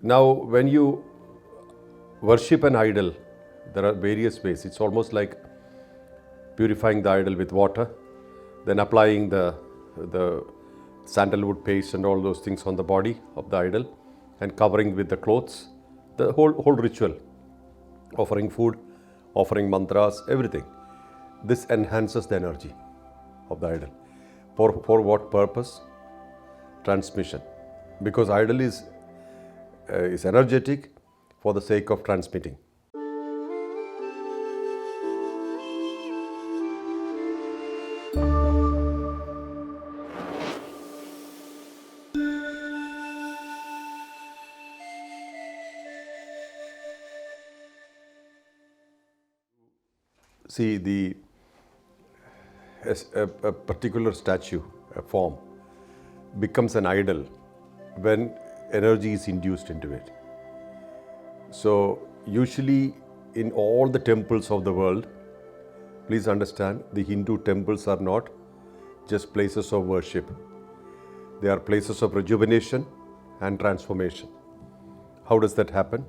Now, when you worship an idol, there are various ways. It's almost like purifying the idol with water, then applying the sandalwood paste and all those things on the body of the idol, and covering with the clothes. The whole ritual, offering food, offering mantras, everything. This enhances the energy of the idol. For what purpose? Transmission. Because idol is energetic for the sake of transmitting. See, a particular statue, a form, becomes an idol when energy is induced into it. So, usually in all the temples of the world, please understand, the Hindu temples are not just places of worship. They are places of rejuvenation and transformation. How does that happen?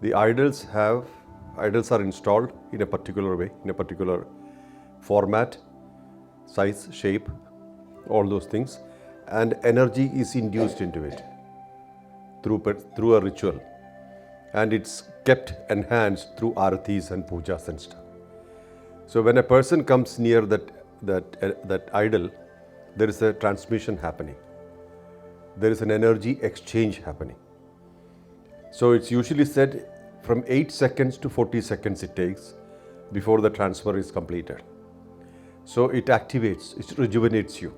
The idols are installed in a particular way, in a particular format, size, shape, all those things, and energy is induced into it through a ritual, and it's kept enhanced through aratis and pujas and stuff. So when a person comes near that idol, there is a transmission happening. There is an energy exchange happening. So it's usually said from 8 seconds to 40 seconds it takes before the transfer is completed. So it activates, it rejuvenates you.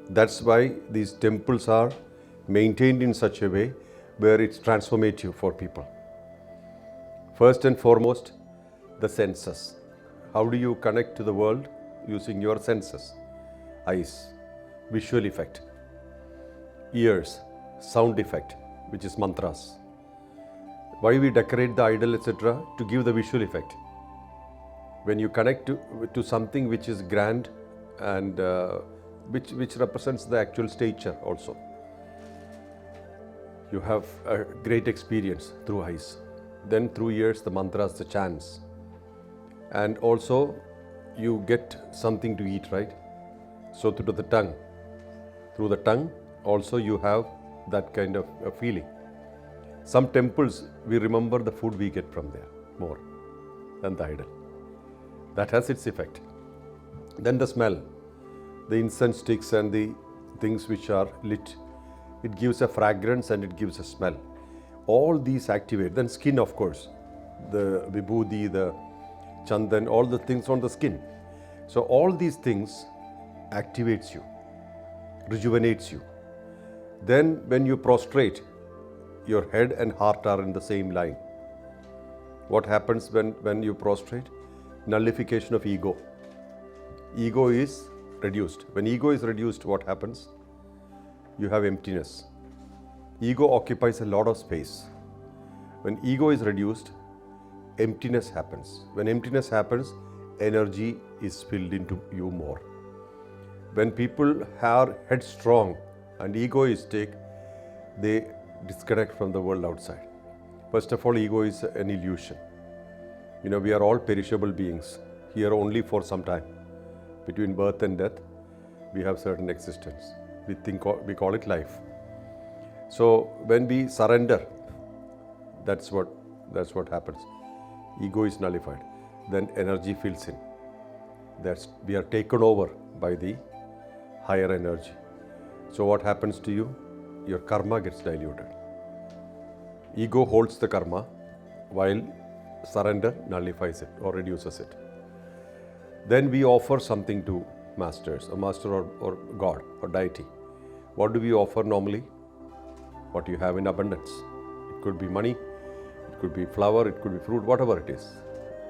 That's why these temples are maintained in such a way where it's transformative for people. First and foremost, the senses. How do you connect to the world? Using your senses. Eyes, visual effect. Ears, sound effect, which is mantras. Why we decorate the idol, etc.? To give the visual effect. When you connect to something which is grand and which represents the actual stature also, you have a great experience through eyes. Then through ears, the mantras, the chants. And also you get something to eat, right? So through the tongue also you have that kind of a feeling. Some temples, we remember the food we get from there more than the idol. That has its effect. Then the smell, the incense sticks and the things which are lit, it gives a fragrance and it gives a smell. All these activate. Then skin, of course, the vibhuti, the chandan, all the things on the skin. So all these things activates you, rejuvenates you. Then when you prostrate, your head and heart are in the same line. What happens when you prostrate? Nullification of ego. Ego is reduced. When ego is reduced, what happens? You have emptiness. Ego occupies a lot of space. When ego is reduced, emptiness happens. When emptiness happens, energy is filled into you more. When people are headstrong and egoistic, they disconnect from the world outside. First of all, ego is an illusion. We are all perishable beings, here only for some time. Between birth and death, we have certain existence. We call it life. So when we surrender, that's what happens. Ego is nullified. Then energy fills in. We are taken over by the higher energy. So what happens to you? Your karma gets diluted. Ego holds the karma while surrender nullifies it or reduces it. Then we offer something to masters, a master or God or deity. What do we offer normally? What you have in abundance. It could be money, it could be flower, it could be fruit, whatever it is.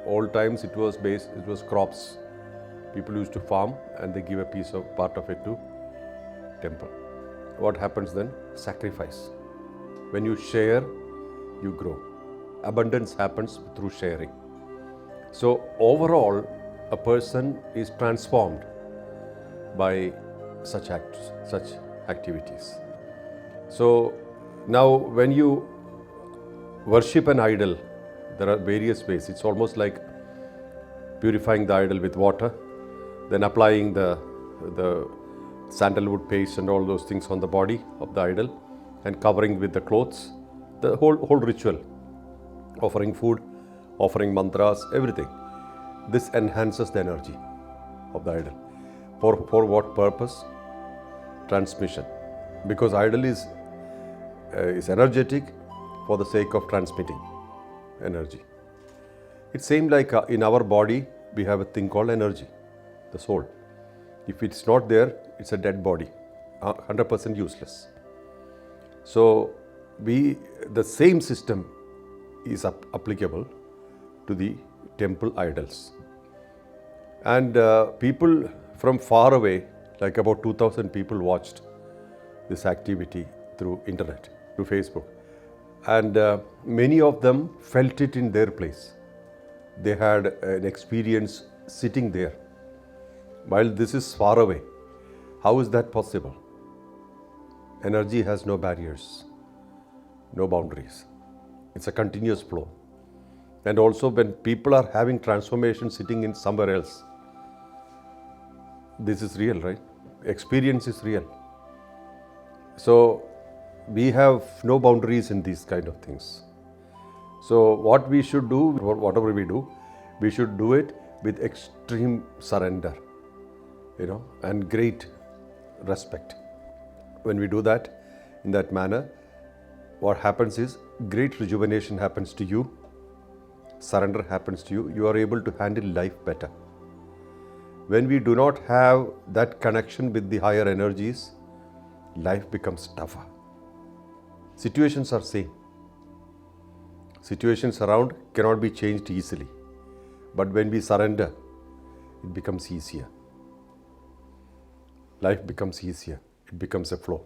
Old times it was crops. People used to farm and they give a part of it to temple. What happens then? Sacrifice. When you share, you grow. Abundance happens through sharing. So overall, a person is transformed by such activities. So now when you worship an idol, there are various ways. It's almost like purifying the idol with water, then applying the sandalwood paste and all those things on the body of the idol, and covering with the clothes. The whole ritual, offering food, offering mantras, everything. This enhances the energy of the idol. For what purpose? Transmission. Because idol is energetic for the sake of transmitting energy. It's same like in our body, we have a thing called energy, the soul. If it's not there, it's a dead body, 100% useless. So the same system is applicable to the temple idols. And people from far away, like about 2,000 people watched this activity through internet, through Facebook. And many of them felt it in their place. They had an experience sitting there. While this is far away, how is that possible? Energy has no barriers, no boundaries. It's a continuous flow. And also when people are having transformation sitting in somewhere else, this is real, right? Experience is real. So we have no boundaries in these kind of things. So what we should do, whatever we do, we should do it with extreme surrender, and great respect. When we do that in that manner, what happens is great rejuvenation happens to you, surrender happens to you, you are able to handle life better. When we do not have that connection with the higher energies, life becomes tougher. Situations are same. Situations around cannot be changed easily. But when we surrender, it becomes easier. Life becomes easier. It becomes a flow.